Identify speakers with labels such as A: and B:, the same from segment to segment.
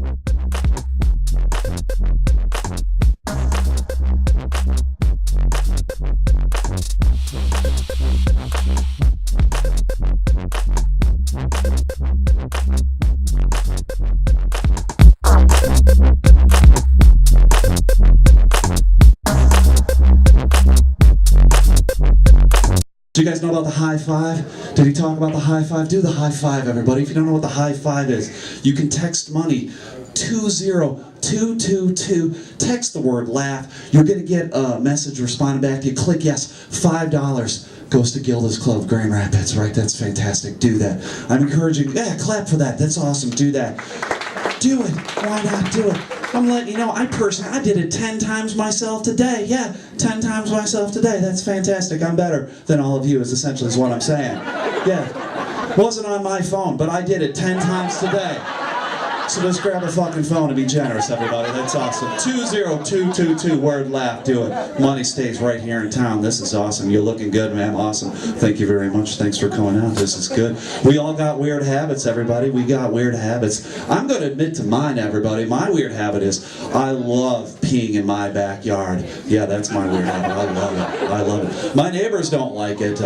A: Do you guys know about the high five? Did he talk about the high five? Do the high five, everybody. If you don't know what the high five is, you can text money 20222. Text the word laugh. You're going to get a message responding back to you. Click yes. $5 goes to Gilda's Club, Grand Rapids, right? That's fantastic. Do that. I'm encouraging, yeah, clap for that. That's awesome. Do that. Do it. Why not do it? I'm letting you know, I did it 10 times myself today. Yeah, 10 times myself today. That's fantastic. I'm better than all of you, is essentially what I'm saying. Yeah. Wasn't on my phone, but I did it 10 times today. So just grab a fucking phone and be generous, everybody. That's awesome. 20222, word laugh, do it. Money stays right here in town. This is awesome. You're looking good, man. Awesome. Thank you very much. Thanks for coming out. This is good. We all got weird habits, everybody. We got weird habits. I'm going to admit to mine, everybody. My weird habit is I love peeing in my backyard. Yeah, that's my weird habit. I love it. I love it. My neighbors don't like it.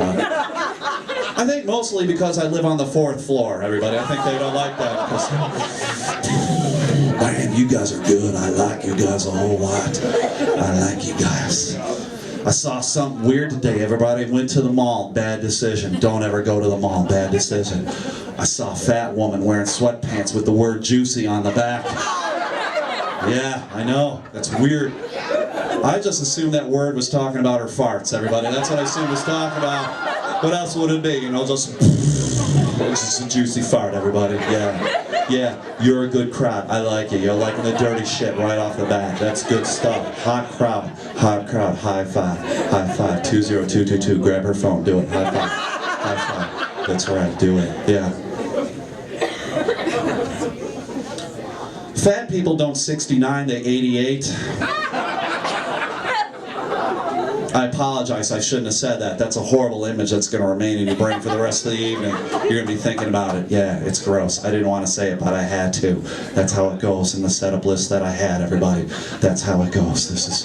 A: I think mostly because I live on the 4th floor, everybody. I think they don't like that. Man, you guys are good. I like you guys a whole lot. I like you guys. I saw something weird today, everybody. Went to the mall. Bad decision. Don't ever go to the mall. Bad decision. I saw a fat woman wearing sweatpants with the word juicy on the back. Yeah, I know. That's weird. I just assumed that word was talking about her farts, everybody. That's what I assumed it was talking about. What else would it be? You know, just a juicy fart, everybody. Yeah. Yeah, you're a good crowd. I like you. You're liking the dirty shit right off the bat. That's good stuff. Hot crowd. Hot crowd. High five. High five. 20222. Grab her phone. Do it. High five. High five. That's right. Do it. Yeah. Fat people don't 69, they 88. I apologize, I shouldn't have said that. That's a horrible image that's going to remain in your brain for the rest of the evening. You're going to be thinking about it. Yeah, it's gross. I didn't want to say it, but I had to. That's how it goes in the setup list that I had, everybody. That's how it goes. This is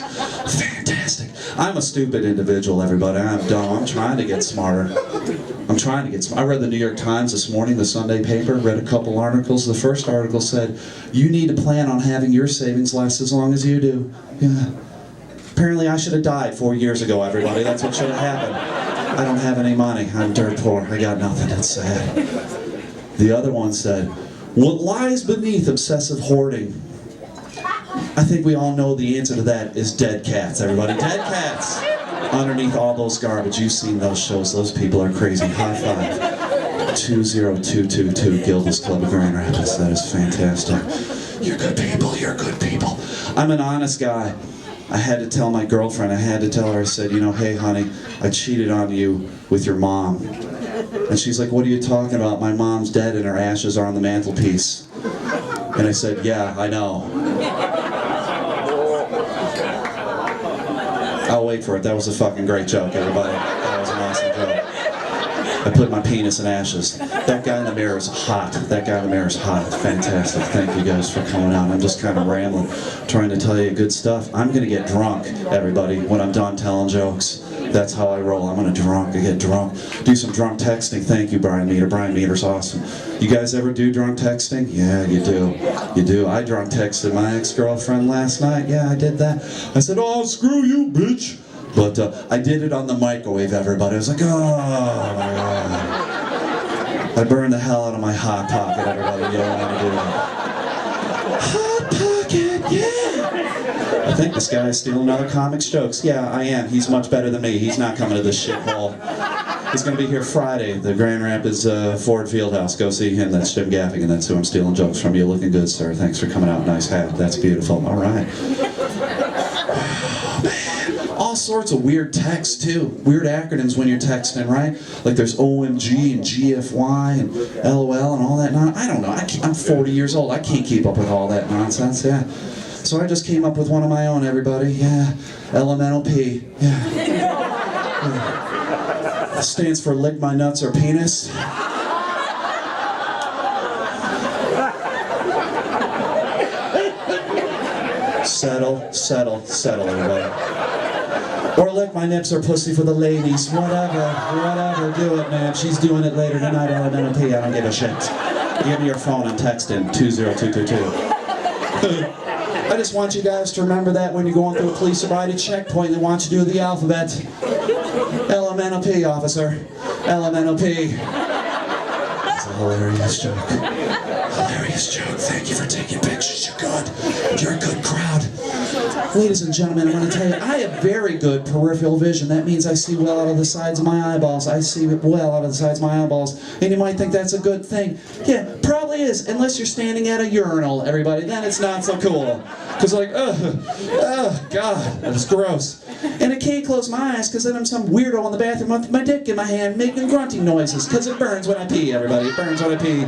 A: fantastic. I'm a stupid individual, everybody. I'm dumb. I'm trying to get smarter. I'm trying to get smarter. I read the New York Times this morning, the Sunday paper, read a couple articles. The first article said, you need to plan on having your savings last as long as you do. Yeah. Apparently I should have died 4 years ago, everybody. That's what should have happened. I don't have any money. I'm dirt poor. I got nothing. It's sad. The other one said, what lies beneath obsessive hoarding? I think we all know the answer to that is dead cats, everybody. Dead cats. Underneath all those garbage. You've seen those shows. Those people are crazy. High five. 20222, Gilda's Club of Grand Rapids. That is fantastic. You're good people. You're good people. I'm an honest guy. I had to tell my girlfriend, I had to tell her, I said, you know, hey honey, I cheated on you with your mom. And she's like, what are you talking about? My mom's dead and her ashes are on the mantelpiece. And I said, yeah, I know. I'll wait for it. That was a fucking great joke, everybody. That was an awesome joke. I put my penis in ashes. That guy in the mirror is hot. That guy in the mirror is hot. Fantastic. Thank you guys for coming out. I'm just kind of rambling, trying to tell you good stuff. I'm going to get drunk, everybody, when I'm done telling jokes. That's how I roll. I'm going to get drunk. Do some drunk texting. Thank you, Brian Meter. Brian Meter's awesome. You guys ever do drunk texting? Yeah, you do. You do. I drunk texted my ex-girlfriend last night. Yeah, I did that. I said, oh, screw you, bitch. But I did it on the microwave, everybody. I was like, oh, my God. I burned the hell out of my Hot Pocket, everybody. You don't want to do that. Hot Pocket, yeah! I think this guy is stealing other comics' jokes. Yeah, I am. He's much better than me. He's not coming to this shithole. He's going to be here Friday, the Grand Rapids Ford Fieldhouse. Go see him. That's Jim Gaffigan. That's who I'm stealing jokes from. You're looking good, sir. Thanks for coming out. Nice hat. That's beautiful. All right. All sorts of weird texts too. Weird acronyms when you're texting, right? Like there's OMG and GFY and LOL and all that I don't know. I'm 40 years old. I can't keep up with all that nonsense. Yeah. So I just came up with one of my own, everybody. Yeah. Elemental P. Yeah. It stands for lick my nuts or penis. Settle, settle, settle, everybody. Or lick my nips or pussy for the ladies. Whatever, do it, man. She's doing it later tonight, LMNOP. I don't give a shit. Give me your phone and text in 20222. I just want you guys to remember that when you're going through a police sobriety checkpoint, they want you to do the alphabet. LMNOP, officer. LMNOP. It's a hilarious joke. Hilarious joke. Thank you for taking pictures. You're good. You're a good crowd. Ladies and gentlemen, I want to tell you, I have very good peripheral vision. That means I see well out of the sides of my eyeballs. I see well out of the sides of my eyeballs. And you might think that's a good thing. Yeah, probably is, unless you're standing at a urinal, everybody. Then it's not so cool. Because like, oh, God, that's gross. And I can't close my eyes because then I'm some weirdo in the bathroom with my dick in my hand making grunting noises. Because it burns when I pee, everybody. It burns when I pee.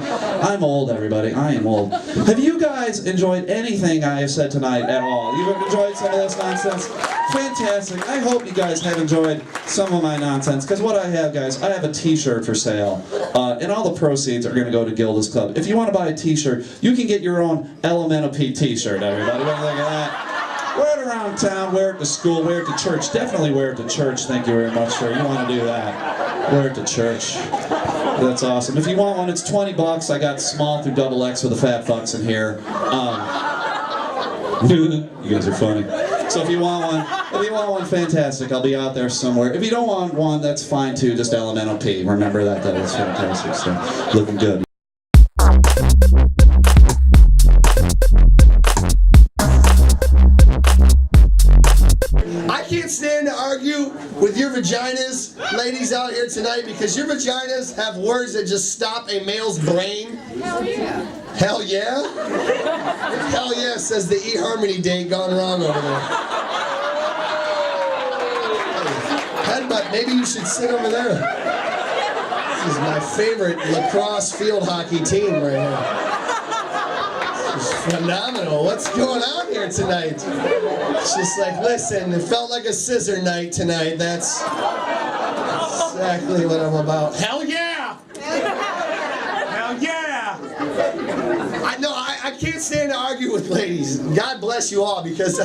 A: I'm old, everybody. I am old. Have you guys enjoyed anything I have said tonight at all? You've enjoyed some of this nonsense? Fantastic. I hope you guys have enjoyed some of my nonsense. Because what I have, guys, I have a t-shirt for sale. And all the proceeds are going to go to Gilda's Club. If you want to buy a t-shirt, you can get your own LMNOP t-shirt, everybody. What do you think of that? Wear it around town, wear it to school, wear it to church. Definitely wear it to church, thank you very much, sir. You want to do that. Wear it to church. That's awesome. If you want one, it's $20. I got small through XXX with the fat fucks in here. You guys are funny. So if you want one, fantastic. I'll be out there somewhere. If you don't want one, that's fine too. Just LMNOP. Remember that. That is fantastic. So looking good.
B: I can't stand to argue with your vaginas, ladies out here tonight, because your vaginas have words that just stop a male's brain.
C: Hell yeah.
B: Hell yeah? Hell yeah, says the eHarmony date gone wrong over there. Headbutt, maybe you should sit over there. This is my favorite lacrosse field hockey team right here. This is phenomenal. What's going on here tonight? It's just like, listen, it felt like a scissor night tonight. That's exactly what I'm about. Hell yeah! Hell yeah! I can't stand to argue with ladies. God bless you all, because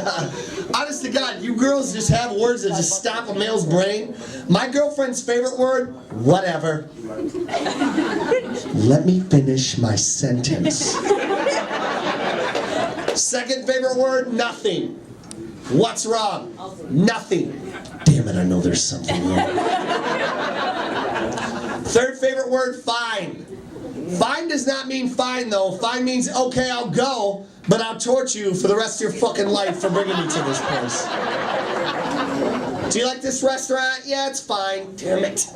B: honest to God, you girls just have words that just stop a male's brain. My girlfriend's favorite word, whatever. Let me finish my sentence. Second favorite word, nothing. What's wrong? Nothing. Damn it, I know there's something wrong. Third favorite word, fine. Fine does not mean fine, though. Fine means, okay, I'll go, but I'll torture you for the rest of your fucking life for bringing me to this place. Do you like this restaurant? Yeah, it's fine. Damn it.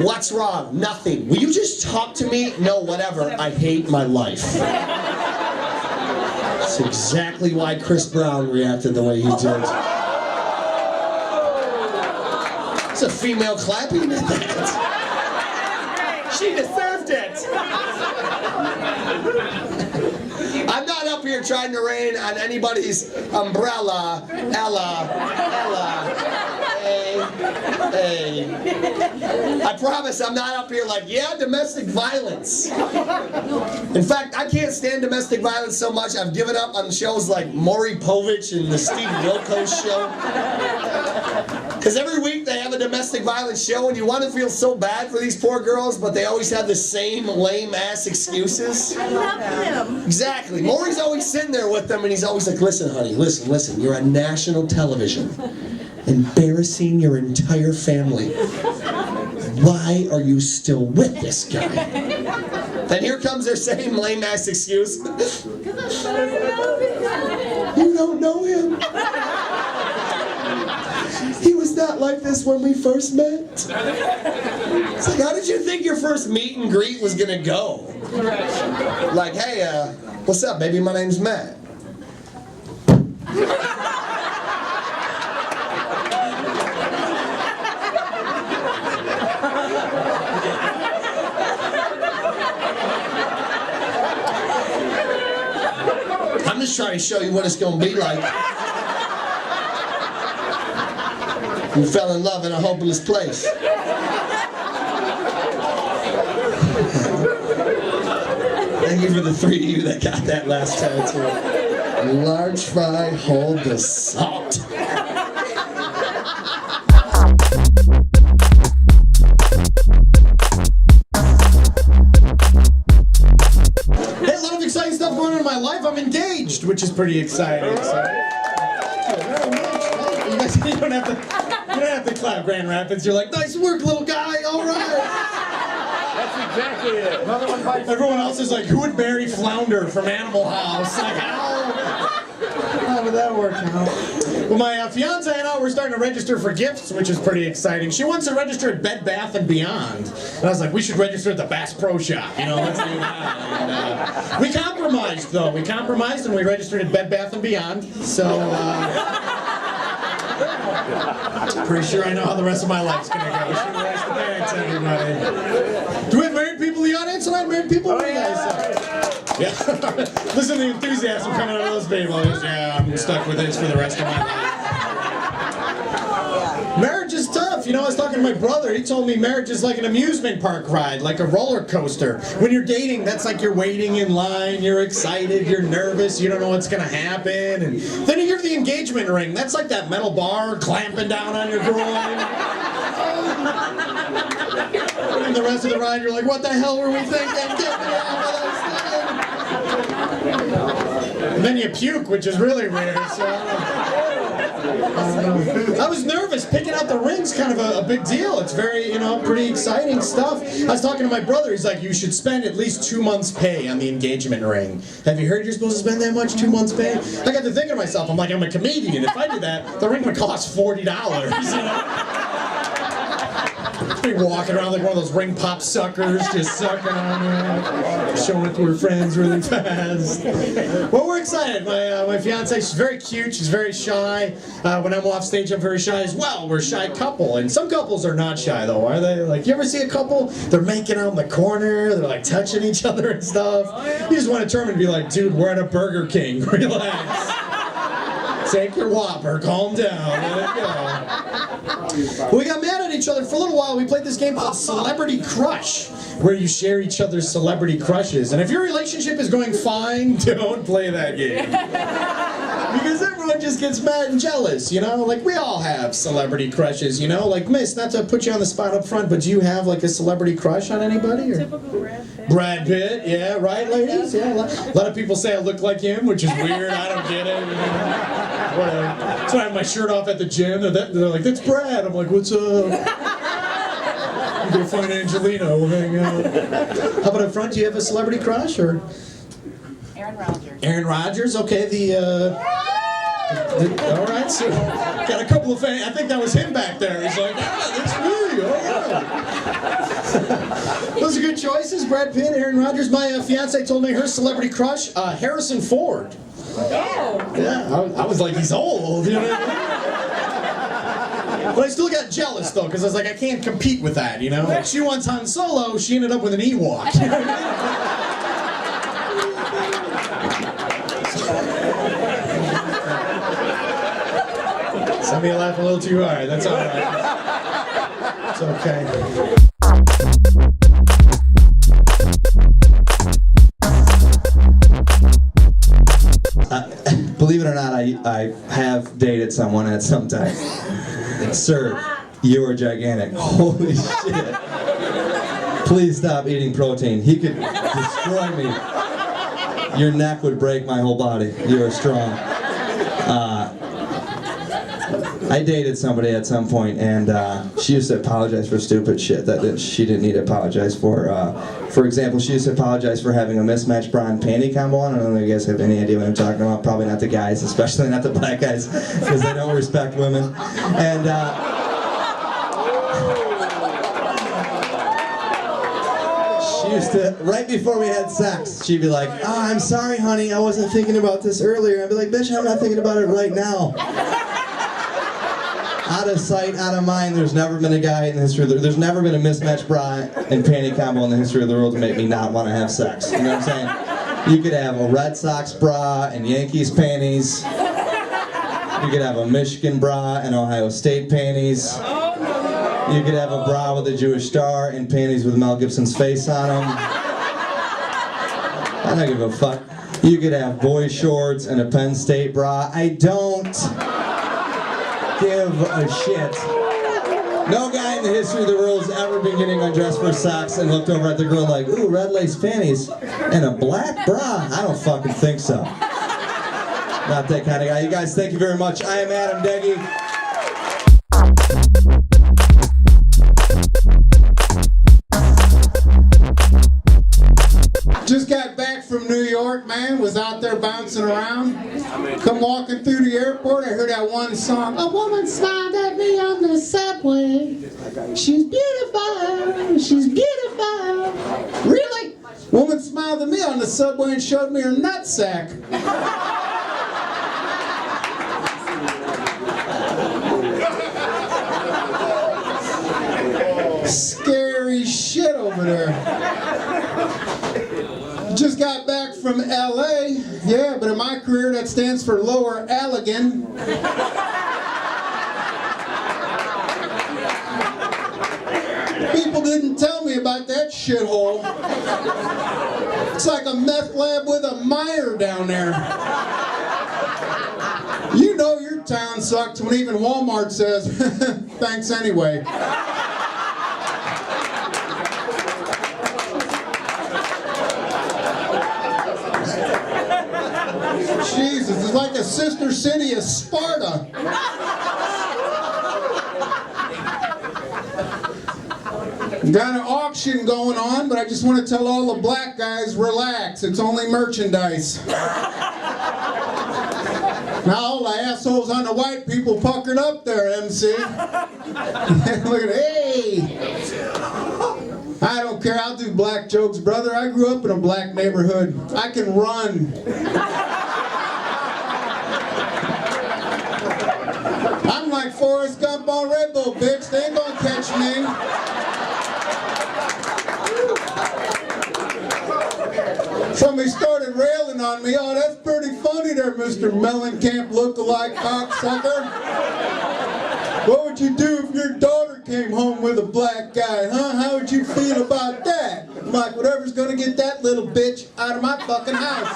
B: What's wrong? Nothing. Will you just talk to me? No, whatever. I hate my life. That's exactly why Chris Brown reacted the way he did. It's a female clapping at that. She deserved it. I'm not up here trying to rain on anybody's umbrella. Ella. Hey. I promise I'm not up here like, yeah, domestic violence. In fact, I can't stand domestic violence so much, I've given up on shows like Maury Povich and the Steve Wilkos show. Because every week they have a domestic violence show and you want to feel so bad for these poor girls, but they always have the same lame-ass excuses.
C: I love him.
B: Exactly. Maury's always sitting there with them and he's always like, listen, honey, listen, you're on national television. Embarrassing your entire family. Why are you still with this guy? Then here comes their same lame-ass excuse. You don't know him. He was not like this when we first met. It's like, how did you think your first meet and greet was gonna go? Like, hey, what's up, baby? My name's Matt. I'm just trying to show you what it's gonna be like. You fell in love in a hopeless place. Thank you for the three of you that got that last tattoo. Large fry, hold the salt. Hey, a lot of exciting stuff going on in my life. I'm engaged, which is pretty exciting. So. Thank you very much. You guys, you don't have to clap, Grand Rapids. You're like, nice work, little guy. All right.
D: That's exactly it. Another one bites.
B: Everyone else is like, who would marry Flounder from Animal House? Like, how would that work out? Well, my fiance and I, we're starting to register for gifts, which is pretty exciting. She wants to register at Bed Bath & Beyond. And I was like, we should register at the Bass Pro Shop. You know, let's do that. And, we compromised, though. We compromised and we registered at Bed Bath & Beyond. So, pretty sure I know how the rest of my life's going to go. She wears the pants, everybody. Do we have married people in the audience tonight? Married people? What do you guys say? Yeah. Listen to the enthusiasm coming out of those people. Yeah, I'm stuck with this for the rest of my life. Marriage is tough. You know, I was talking to my brother. He told me marriage is like an amusement park ride, like a roller coaster. When you're dating, that's like you're waiting in line, you're excited, you're nervous, you don't know what's going to happen. And then you hear the engagement ring. That's like that metal bar clamping down on your groin. And the rest of the ride, you're like, what the hell were we thinking? Get me out of this thing. And then you puke, which is really weird. So I was nervous. Picking out the ring's kind of a big deal. It's very, pretty exciting stuff. I was talking to my brother. He's like, you should spend at least 2 months' pay on the engagement ring. Have you heard you're supposed to spend that much? 2 months' pay? I got to thinking to myself, I'm like, I'm a comedian. If I did that, the ring would cost $40. Be walking around like one of those ring pop suckers, just sucking on it, showing it to her friends really fast. Well, we're excited. My fiance, she's very cute. She's very shy. When I'm off stage, I'm very shy as well. We're a shy couple, and some couples are not shy though, are they? Like, you ever see a couple? They're making out in the corner. They're like touching each other and stuff. You just want to turn and be like, dude, we're at a Burger King. Relax. Take your Whopper. Calm down. Let it go. We got mad at each other for a little while. We played this game called Celebrity Crush, where you share each other's celebrity crushes. And if your relationship is going fine, don't play that game. Because everyone just gets mad and jealous, Like, we all have celebrity crushes, Like, miss, not to put you on the spot up front, but do you have, like, a celebrity crush on anybody? Or?
C: Typical Brad Pitt.
B: Brad Pitt, yeah, right, ladies? Yeah, a lot of people say I look like him, which is weird. I don't get it. Whatever. So I have my shirt off at the gym. They're like, that's Brad. I'm like, what's up? You go find Angelina. We'll hang out. How about up front? Do you have a celebrity crush? Or
C: Aaron Rodgers.
B: Aaron Rodgers? Okay, all right, so got a couple of fans. I think that was him back there. He's like, that's me. All right. Those are good choices. Brad Pitt, Aaron Rodgers. My fiance told me her celebrity crush, Harrison Ford. Yeah, I was like, he's old, But I still got jealous, though, because I was like, I can't compete with that, Like, she wants Han Solo, she ended up with an Ewok. Some of you laugh a little too hard, that's all right. It's okay.
E: Believe it or not, I have dated someone at some time. Sir, you are gigantic. Holy shit. Please stop eating protein. He could destroy me. Your neck would break my whole body. You are strong. I dated somebody at some point, and she used to apologize for stupid shit that she didn't need to apologize for. For example, she used to apologize for having a mismatched bra and panty combo on. I don't know if you guys have any idea what I'm talking about. Probably not the guys, especially not the black guys, because they don't respect women. And she used to, right before we had sex, she'd be like, "Oh, I'm sorry, honey, I wasn't thinking about this earlier." I'd be like, "Bitch, I'm not thinking about it right now." Out of sight, out of mind. There's never been a guy in the history of there's never been a mismatched bra and panty combo in the history of the world to make me not want to have sex. You know what I'm saying? You could have a Red Sox bra and Yankees panties. You could have a Michigan bra and Ohio State panties. You could have a bra with a Jewish star and panties with Mel Gibson's face on them. I don't give a fuck. You could have boy shorts and a Penn State bra. I don't give a shit. No guy in the history of the world has ever been getting undressed for sex and looked over at the girl like, ooh, red lace panties and a black bra? I don't fucking think so. Not that kind of guy. You guys, thank you very much. I am Adam Deggy.
F: Just got back from New York, man. Was out there bouncing around. Come walking through the airport, I heard that one song. A woman smiled at me on the subway. She's beautiful. She's beautiful. Really? Woman smiled at me on the subway and showed me her nutsack. Scary shit over there. Just got back from LA. Yeah, but in my career that stands for Lower Allegan. People didn't tell me about that shithole. It's like a meth lab with a mire down there. You know your town sucks when even Walmart says, thanks anyway. Jesus, it's like a sister city of Sparta. Got an auction going on, but I just want to tell all the black guys, relax, it's only merchandise. Now all the assholes on the white people puckered up there, MC. Look at, hey! I don't care, I'll do black jokes, brother. I grew up in a black neighborhood. I can run. I'm like Forrest Gump on Red Bull, bitch. They ain't gonna catch me. Somebody started railing on me. Oh, that's pretty funny there, Mr. Mellencamp look-alike cocksucker. What would you do if your daughter came home with a black guy, huh? How would you feel about that? I'm like, whatever's gonna get that little bitch out of my fucking house.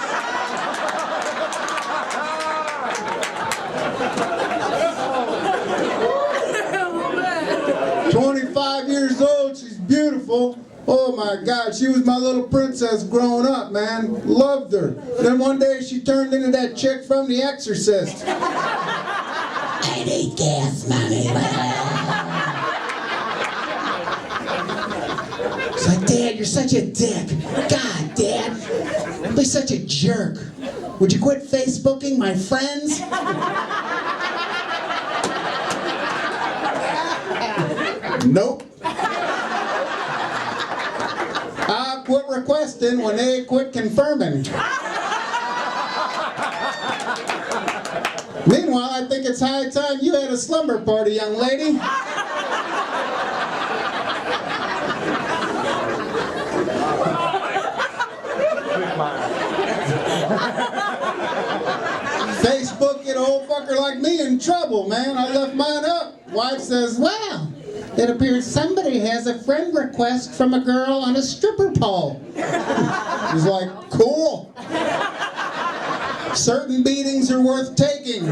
F: 25 years old, she's beautiful. Oh my God, she was my little princess growing up, man. Loved her. Then one day she turned into that chick from The Exorcist. I need gas money. It's like, Dad, you're such a dick. God, Dad, don't be such a jerk. Would you quit Facebooking my friends? Nope. I quit requesting when they quit confirming. Meanwhile, I think it's high time you had a slumber party, young lady. Facebook get a old fucker like me in trouble, man. I left mine up. Wife says, well, it appears somebody has a friend request from a girl on a stripper pole. He's like, cool. Certain beatings are worth taking.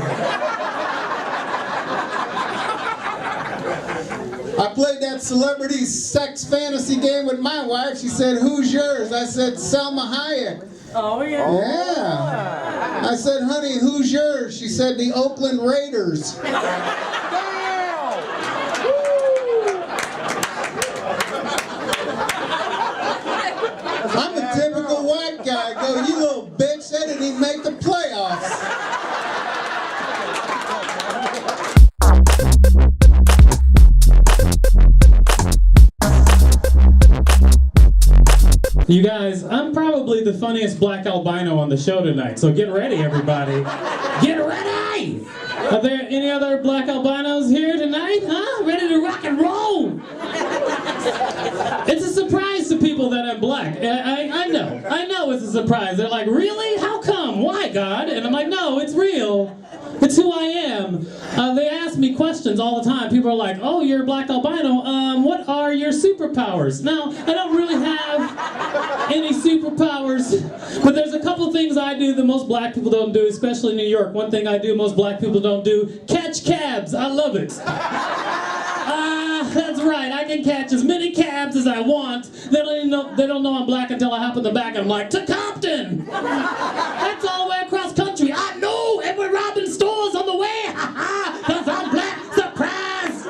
F: I played that celebrity sex fantasy game with my wife. She said, who's yours? I said, Selma Hayek.
C: Oh, yeah.
F: Yeah. I said, honey, who's yours? She said, the Oakland Raiders. I'm a typical white guy. I go, you little bitch, they didn't even make the playoffs.
G: You guys, I'm probably the funniest black albino on the show tonight, so get ready, everybody. Get ready! Are there any other black albinos here tonight, huh? Ready to rock and roll? It's a surprise to people that I'm black. I know it's a surprise. They're like, really? How come? Why, God? And I'm like, no, it's real. It's who I am. They ask me questions all the time. People are like, oh, you're a black albino. What are your superpowers? Now, I don't really have any superpowers, but there's a couple things I I do that most black people don't do, especially in New York. One thing I do most black people don't do, catch cabs. I love it. That's right, I can catch as many cabs as I want. They don't know I'm black until I hop in the back and I'm like, to Compton! That's all the way across country. I know, and we're robbing stores on the way, ha-ha, because I'm black. Surprise!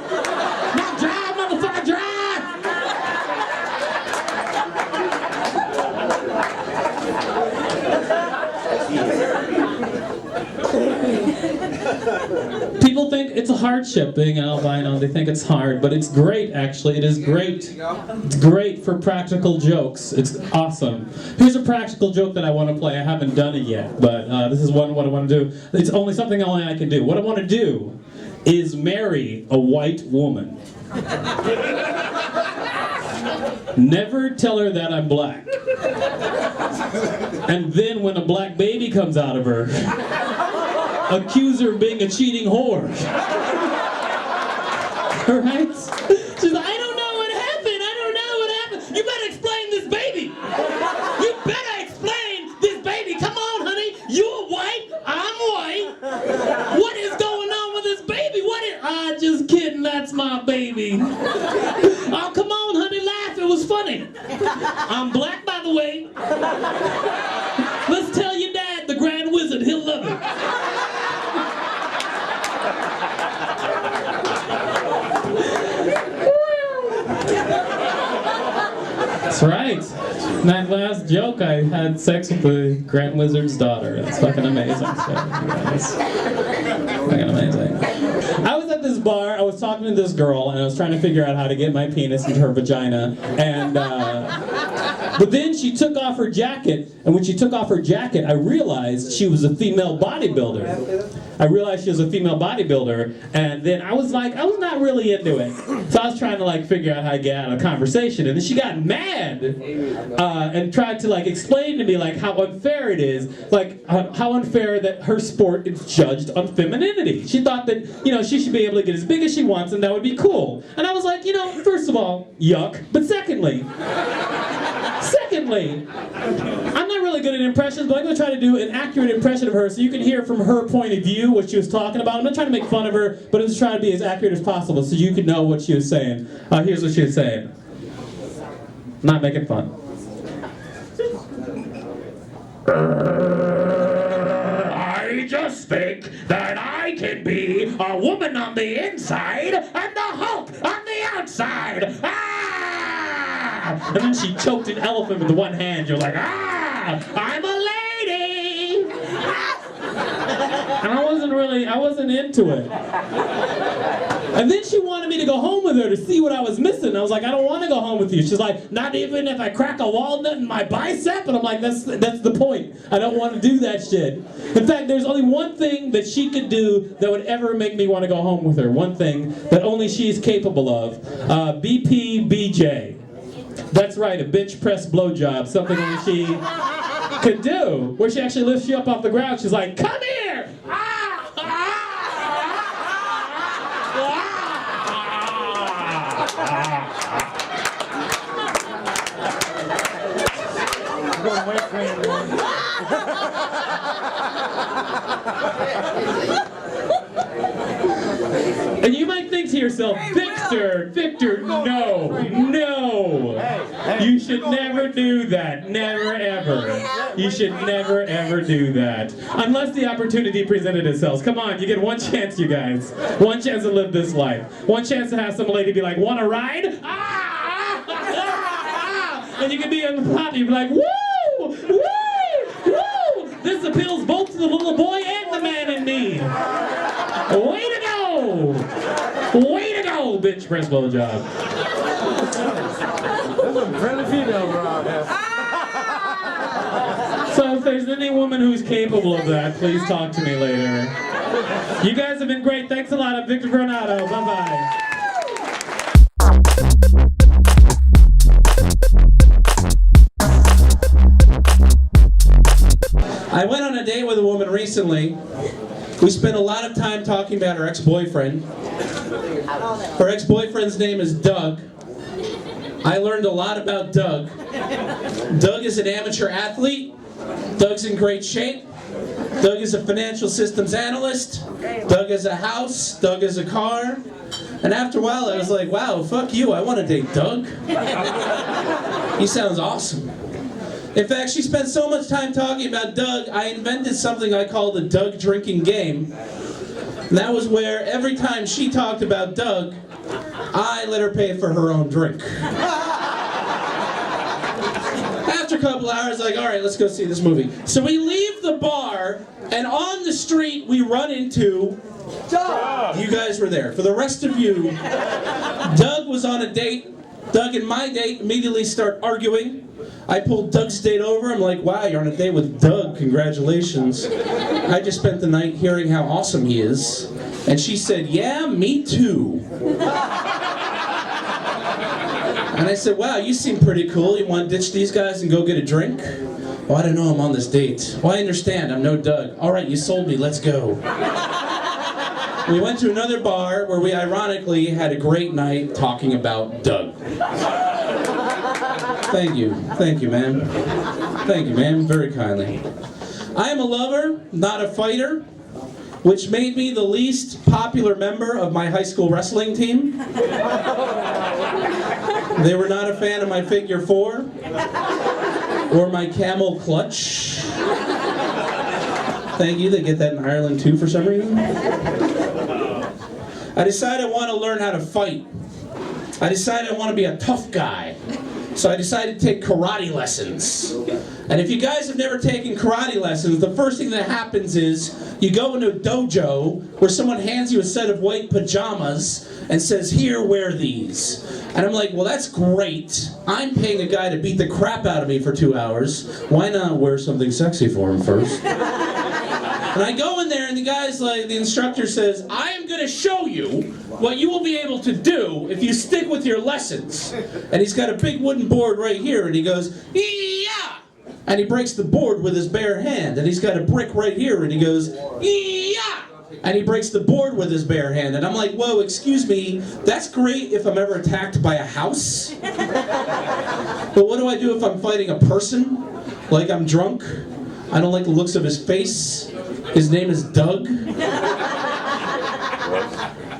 G: Now drive, motherfucker, drive! People think it's a hardship being an albino. They think it's hard, but it's great, actually. It is great. It's great for practical jokes. It's awesome. Here's a practical joke that I want to play. I haven't done it yet, but this is what I want to do. It's only something only I can do. What I want to do is marry a white woman. Never tell her that I'm black. And then when a black baby comes out of her, accuse her of being a cheating whore. Right? She's like, I don't know what happened. I don't know what happened. You better explain this baby. You better explain this baby. Come on, honey. You're white. I'm white. What is going on with this baby? Just kidding. That's my baby. Oh, come on, honey. Laugh. It was funny. I'm black, by the way. Let's tell your dad, the Grand Wizard. He'll love it. That's right. In that last joke, I had sex with the Grand Wizard's daughter. That's fucking amazing. So, it's fucking amazing. I was at this bar, I was talking to this girl, and I was trying to figure out how to get my penis into her vagina, and, but then she took off her jacket, and when she took off her jacket, I realized she was a female bodybuilder. And then I was not really into it. So I was trying to figure out how to get out of the conversation, and then she got mad, and tried to explain to me how unfair it is, how unfair that her sport is judged on femininity. She thought that, she should be able to get as big as she wants, and that would be cool. And I was like, first of all, yuck, but secondly, I'm not really good at impressions, but I'm going to try to do an accurate impression of her so you can hear from her point of view what she was talking about. I'm not trying to make fun of her, but I'm just trying to be as accurate as possible so you can know what she was saying. Here's what she was saying. Not making fun. I just think that I can be a woman on the inside and the Hulk on the outside. And then she choked an elephant with the one hand. You're like, I'm a lady. And I wasn't into it. And then she wanted me to go home with her to see what I was missing. I was like, I don't want to go home with you. She's like, not even if I crack a walnut in my bicep? And I'm like, that's the point. I don't want to do that shit. In fact, there's only one thing that she could do that would ever make me want to go home with her. One thing that only she's capable of. BPBJ. That's right, a bench press blowjob. Something only she could do. Where she actually lifts you up off the ground. She's like, come here! And you might think to yourself, Victor, no. You should never do that. Never, ever. You should never, ever do that. Unless the opportunity presented itself. Come on, you get one chance, you guys. One chance to live this life. One chance to have some lady be like, want a ride? And you can be on the top, you'd be like, woo! This appeals both to the little boy and the man in me. Way to go! Way to go, bitch press blowjob.
D: There's some friendly females around here.
G: So if there's any woman who's capable of that, please talk to me later. You guys have been great. Thanks a lot. I'm Victor Granado. Bye-bye.
H: I went on a date with a woman recently. We spent a lot of time talking about her ex-boyfriend. Her ex-boyfriend's name is Doug. I learned a lot about Doug. Doug is an amateur athlete. Doug's in great shape. Doug is a financial systems analyst. Doug has a house. Doug has a car. And after a while, I was like, wow, fuck you. I want to date Doug. He sounds awesome. In fact, she spent so much time talking about Doug, I invented something I call the Doug drinking game. And that was where every time she talked about Doug, I let her pay for her own drink. After a couple hours, like, all right, let's go see this movie. So we leave the bar, and on the street, we run into Doug. You guys were there. For the rest of you, Doug was on a date. Doug and my date immediately start arguing. I pulled Doug's date over. I'm like, wow, you're on a date with Doug. Congratulations. I just spent the night hearing how awesome he is. And she said, yeah, me too. And I said, wow, you seem pretty cool. You want to ditch these guys and go get a drink? Oh, I don't know, I'm on this date. Well, I understand, I'm no Doug. All right, you sold me, let's go. We went to another bar where we ironically had a great night talking about Doug. Thank you, ma'am. Thank you, ma'am, very kindly. I am a lover, not a fighter, which made me the least popular member of my high school wrestling team. They were not a fan of my figure 4 or my camel clutch. Thank you, they get that in Ireland too for some reason. I decided I want to learn how to fight. I decided I want to be a tough guy. So I decided to take karate lessons. And if you guys have never taken karate lessons, the first thing that happens is you go into a dojo where someone hands you a set of white pajamas and says, here, wear these. And I'm like, well, that's great. I'm paying a guy to beat the crap out of me for 2 hours. Why not wear something sexy for him first? And I go in there and the guy's like, the instructor says, I am going to show you what you will be able to do if you stick with your lessons. And he's got a big wooden board right here and he goes, yeah! And he breaks the board with his bare hand. And he's got a brick right here and he goes, yeah! And he breaks the board with his bare hand. And I'm like, whoa, excuse me, that's great if I'm ever attacked by a house. But what do I do if I'm fighting a person? Like I'm drunk? I don't like the looks of his face. His name is Doug.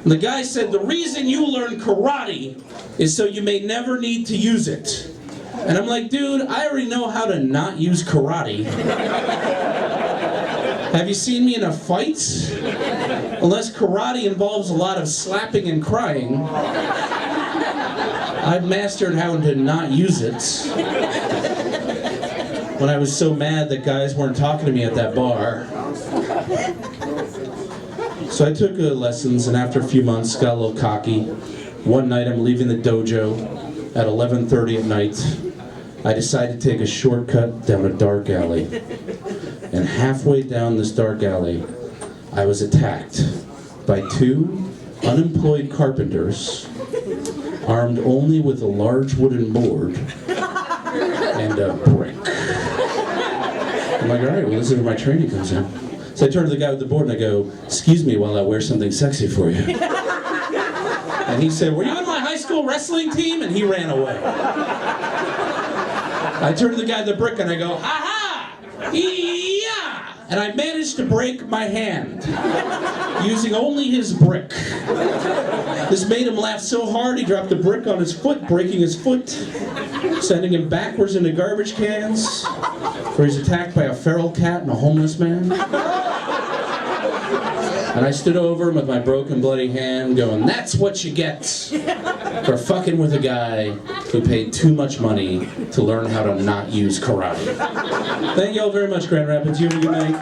H: The guy said, the reason you learn karate is so you may never need to use it. And I'm like, dude, I already know how to not use karate. Have you seen me in a fight? Unless karate involves a lot of slapping and crying, I've mastered how to not use it. When I was so mad that guys weren't talking to me at that bar. So I took lessons, and after a few months, got a little cocky. One night, I'm leaving the dojo at 11:30 at night. I decided to take a shortcut down a dark alley. And halfway down this dark alley, I was attacked by 2 unemployed carpenters, armed only with a large wooden board and a brick. I'm like, all right, well, this is where my training comes in. So I turn to the guy with the board and I go, excuse me while I wear something sexy for you. And he said, were you on my high school wrestling team? And he ran away. I turn to the guy with the brick and I go, ha-ha! Yeah! And I managed to break my hand using only his brick. This made him laugh so hard he dropped the brick on his foot, breaking his foot, sending him backwards into garbage cans, where he's attacked by a feral cat and a homeless man. And I stood over him with my broken, bloody hand, going, that's what you get for fucking with a guy who paid too much money to learn how to not use karate. Thank you all very much, Grand Rapids. You have a good night.